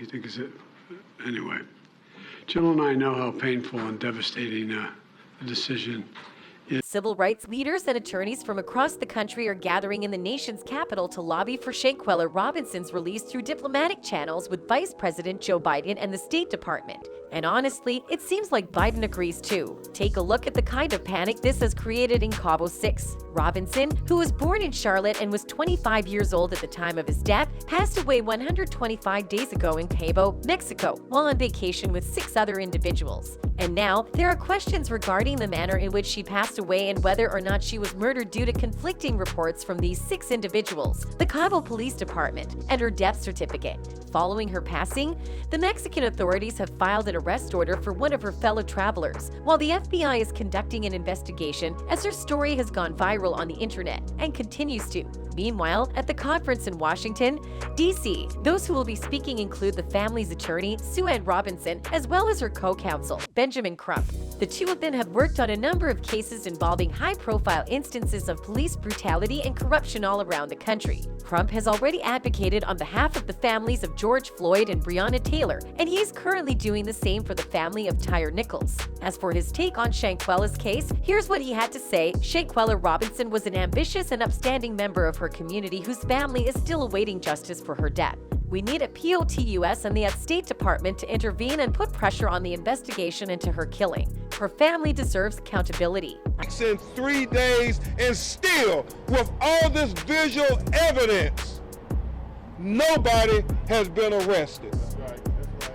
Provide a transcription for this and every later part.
You think it's it? Anyway, Jill and I know how painful and devastating the decision. Civil rights leaders and attorneys from across the country are gathering in the nation's capital to lobby for Shanquella Robinson's release through diplomatic channels with Vice President Joe Biden and the State Department. And honestly, it seems like Biden agrees too. Take a look at the kind of panic this has created in Cabo 6. Robinson, who was born in Charlotte and was 25 years old at the time of his death, passed away 125 days ago in Cabo, Mexico, while on vacation with 6 other individuals. And now, there are questions regarding the manner in which she passed away and whether or not she was murdered due to conflicting reports from these 6 individuals, the Cabo Police Department, and her death certificate. Following her passing, the Mexican authorities have filed an arrest order for one of her fellow travelers, while the FBI is conducting an investigation as her story has gone viral on the internet and continues to. Meanwhile, at the conference in Washington, D.C., those who will be speaking include the family's attorney, Sue Ann Robinson, as well as her co-counsel, Benjamin Crump. The two of them have worked on a number of cases involving high-profile instances of police brutality and corruption all around the country. Crump has already advocated on behalf of the families of George Floyd and Breonna Taylor, and he is currently doing the same for the family of Tyre Nichols. As for his take on Shanquella's case, here's what he had to say. Shanquella Robinson was an ambitious and upstanding member of her community whose family is still awaiting justice for her death. We need a POTUS and the State Department to intervene and put pressure on the investigation into her killing. Her family deserves accountability. In 3 days, and still, with all this visual evidence, nobody has been arrested.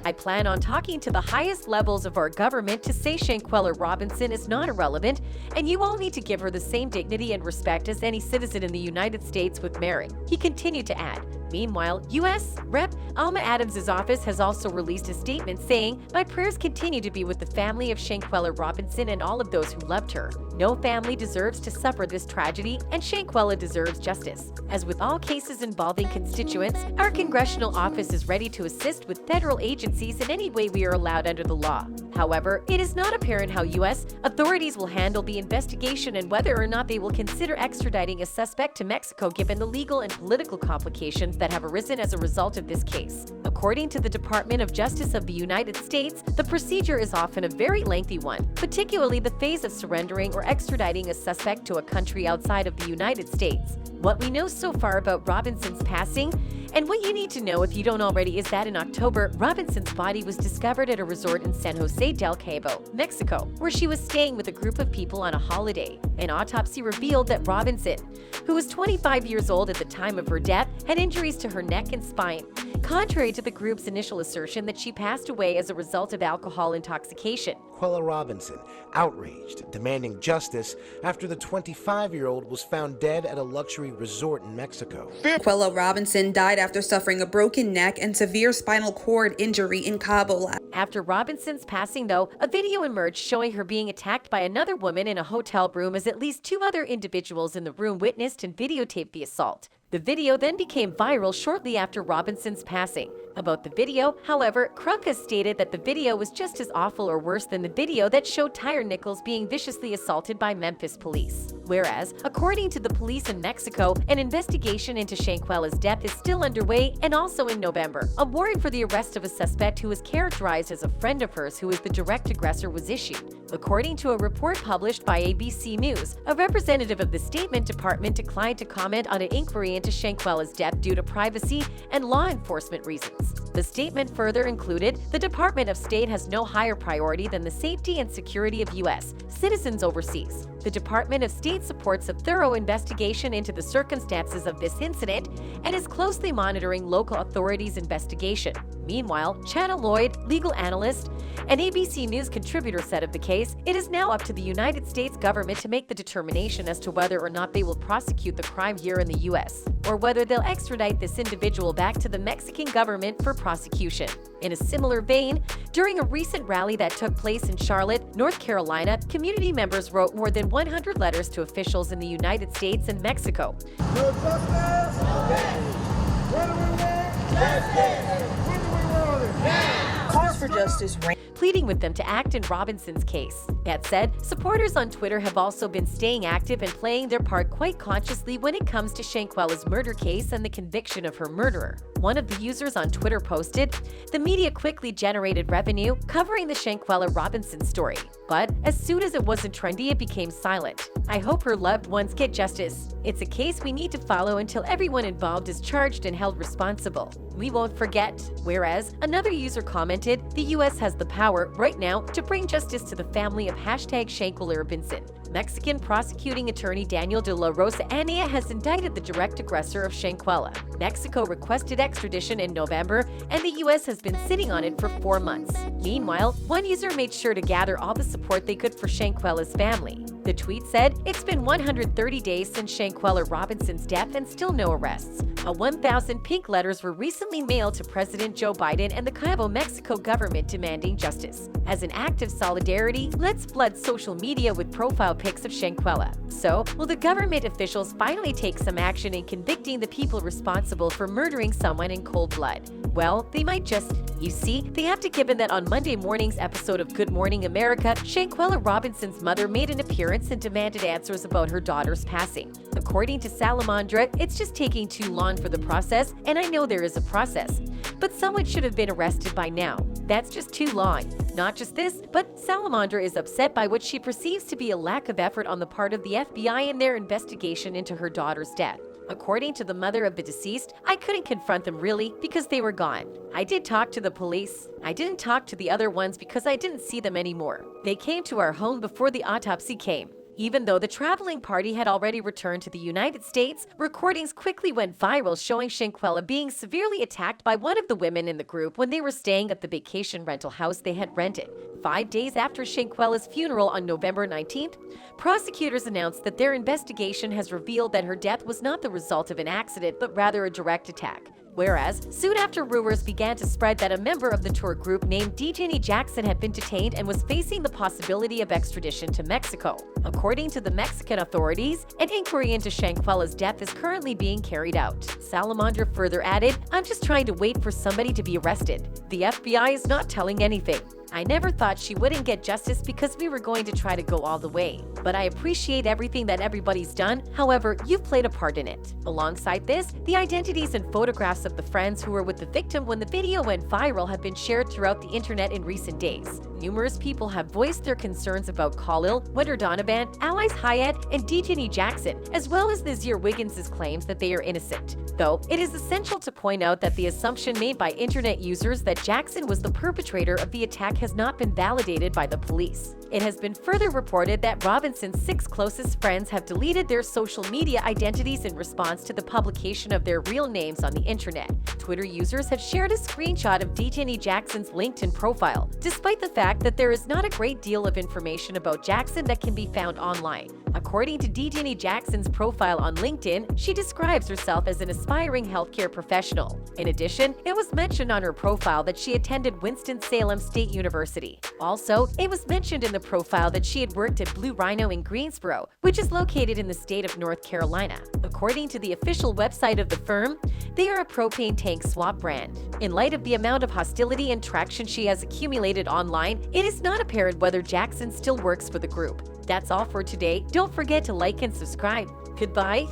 I plan on talking to the highest levels of our government to say Shanquella Robinson is not irrelevant, and you all need to give her the same dignity and respect as any citizen in the United States with merit. He continued to add. Meanwhile, U.S. Rep. Alma Adams' office has also released a statement saying, "My prayers continue to be with the family of Shanquella Robinson and all of those who loved her. No family deserves to suffer this tragedy, and Shanquella deserves justice." As with all cases involving constituents, our congressional office is ready to assist with federal agencies in any way we are allowed under the law. However, it is not apparent how U.S. authorities will handle the investigation and whether or not they will consider extraditing a suspect to Mexico given the legal and political complications that have arisen as a result of this case. According to the Department of Justice of the United States, the procedure is often a very lengthy one, particularly the phase of surrendering or extraditing a suspect to a country outside of the United States. What we know so far about Robinson's passing, and what you need to know if you don't already, is that in October, Robinson's body was discovered at a resort in San Jose del Cabo, Mexico, where she was staying with a group of people on a holiday. An autopsy revealed that Robinson, who was 25 years old at the time of her death, had injuries to her neck and spine, contrary to the group's initial assertion that she passed away as a result of alcohol intoxication. Shanquella Robinson, outraged, demanding justice after the 25-year-old was found dead at a luxury resort in Mexico. Shanquella Robinson died after suffering a broken neck and severe spinal cord injury in Cabo. After Robinson's passing, though, a video emerged showing her being attacked by another woman in a hotel room as at least 2 other individuals in the room witnessed and videotaped the assault. The video then became viral shortly after Robinson's passing. About the video, however, Crump has stated that the video was just as awful or worse than the video that showed Tyre Nichols being viciously assaulted by Memphis police. Whereas, according to the police in Mexico, an investigation into Shanquella's death is still underway, and also in November, a warrant for the arrest of a suspect who is characterized as a friend of hers who is the direct aggressor was issued. According to a report published by ABC News, a representative of the State Department declined to comment on an inquiry into Shanquella's death due to privacy and law enforcement reasons. The statement further included, "The Department of State has no higher priority than the safety and security of U.S. citizens overseas. The Department of State supports a thorough investigation into the circumstances of this incident and is closely monitoring local authorities' investigation." Meanwhile, Channel Lloyd, legal analyst, and ABC News contributor said of the case, "It is now up to the United States government to make the determination as to whether or not they will prosecute the crime here in the U.S., or whether they'll extradite this individual back to the Mexican government for prosecution." In a similar vein, during a recent rally that took place in Charlotte, North Carolina, community members wrote more than 100 letters to officials in the United States and Mexico. No justice? Okay. When do we want justice? When do we want it? Now! Calls for justice Pleading with them to act in Robinson's case. That said, supporters on Twitter have also been staying active and playing their part quite consciously when it comes to Shanquella's murder case and the conviction of her murderer. One of the users on Twitter posted, "The media quickly generated revenue covering the Shanquella Robinson story, but as soon as it wasn't trendy, it became silent. I hope her loved ones get justice. It's a case we need to follow until everyone involved is charged and held responsible. We won't forget." Whereas, another user commented, "The US has the power right now to bring justice to the family of #Shanquella Robinson." Mexican prosecuting attorney Daniel de la Rosa Anaya has indicted the direct aggressor of Shanquella. Mexico requested extradition in November, and the US has been sitting on it for 4 months. Meanwhile, one user made sure to gather all the support they could for Shanquella's family. The tweet said, "It's been 130 days since Shanquella Robinson's death and still no arrests. 1,000 pink letters were recently mailed to President Joe Biden and the Cabo, Mexico government demanding justice. As an act of solidarity, let's flood social media with profile pics of Shanquella." So, will the government officials finally take some action in convicting the people responsible for murdering someone in cold blood? Well, they might just. You see, they have to, given that on Monday morning's episode of Good Morning America, Shanquella Robinson's mother made an appearance and demanded answers about her daughter's passing. According to Salamandra, "It's just taking too long for the process, and I know there is a process. But someone should have been arrested by now. That's just too long." Not just this, but Salamandra is upset by what she perceives to be a lack of effort on the part of the FBI in their investigation into her daughter's death. According to the mother of the deceased, "I couldn't confront them really because they were gone. I did talk to the police. I didn't talk to the other ones because I didn't see them anymore. They came to our home before the autopsy came." Even though the traveling party had already returned to the United States, recordings quickly went viral showing Shanquella being severely attacked by one of the women in the group when they were staying at the vacation rental house they had rented. 5 days after Shanquella's funeral on November 19th, prosecutors announced that their investigation has revealed that her death was not the result of an accident but rather a direct attack. Whereas, soon after rumors began to spread that a member of the tour group named Dejani Jackson had been detained and was facing the possibility of extradition to Mexico. According to the Mexican authorities, an inquiry into Shanquella's death is currently being carried out. Salamandra further added, "I'm just trying to wait for somebody to be arrested. The FBI is not telling anything. I never thought she wouldn't get justice because we were going to try to go all the way. But I appreciate everything that everybody's done. However, you've played a part in it." Alongside this, the identities and photographs of the friends who were with the victim when the video went viral have been shared throughout the internet in recent days. Numerous people have voiced their concerns about Khalil, Winter Donovan, Allies Hayat, and Dejani Jackson, as well as Nazir Wiggins' claims that they are innocent. Though, it is essential to point out that the assumption made by internet users that Jackson was the perpetrator of the attack has not been validated by the police. It has been further reported that Robinson's 6 closest friends have deleted their social media identities in response to the publication of their real names on the internet. Twitter users have shared a screenshot of Dejani Jackson's LinkedIn profile, despite the fact that there is not a great deal of information about Jackson that can be found online. According to Dejani Jackson's profile on LinkedIn, she describes herself as an aspiring healthcare professional. In addition, it was mentioned on her profile that she attended Winston-Salem State University. Also, it was mentioned in the profile that she had worked at Blue Rhino in Greensboro, which is located in the state of North Carolina. According to the official website of the firm, they are a propane tank swap brand. In light of the amount of hostility and traction she has accumulated online, it is not apparent whether Jackson still works for the group. That's all for today. Don't forget to like and subscribe. Goodbye.